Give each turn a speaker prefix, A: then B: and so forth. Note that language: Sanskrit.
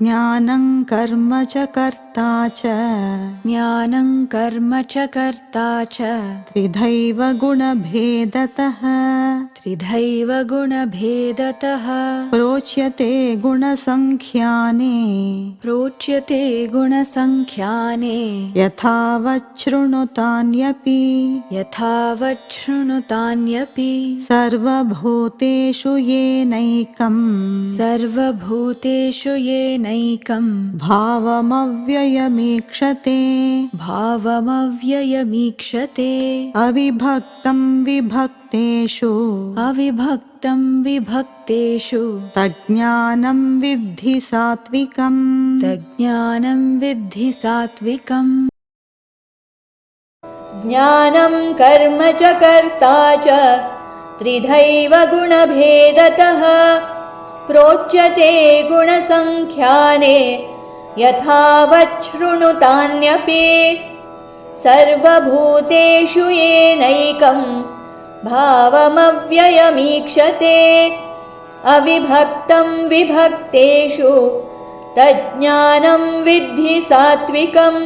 A: ज्ञानं कर्म च कर्ता च
B: ज्ञानं कर्म च कर्ता च
A: त्रिधैव गुणभेदतः
B: त्रिधैव गुणभेदतः
A: प्रोच्यते गुणसङ्ख्याने
B: प्रोच्यते गुणसङ्ख्याने
A: यथावच्छृणुतान्यपि
B: यथावच्छृणुतान्यपि
A: सर्वभूतेषु येनैकम्
B: सर्वभूतेषु येनैकं
A: भावमव्ययमीक्षते
B: भावमव्ययमीक्षते
A: अविभक्तं विभक्तेषु
B: अविभक्तं विभक्तेषु
A: तज्ज्ञानं विद्धि सात्विकम्
B: तज्ज्ञानं विद्धि सात्विकम्
C: ज्ञानं कर्म च कर्ता च त्रिधैव गुणभेदतः प्रोच्यते गुणसङ्ख्याने यथावच्छृणुतान्यपि सर्वभूतेषु येनैकं भावमव्ययमीक्षते अविभक्तं विभक्तेषु तज्ज्ञानं विद्धि सात्विकम्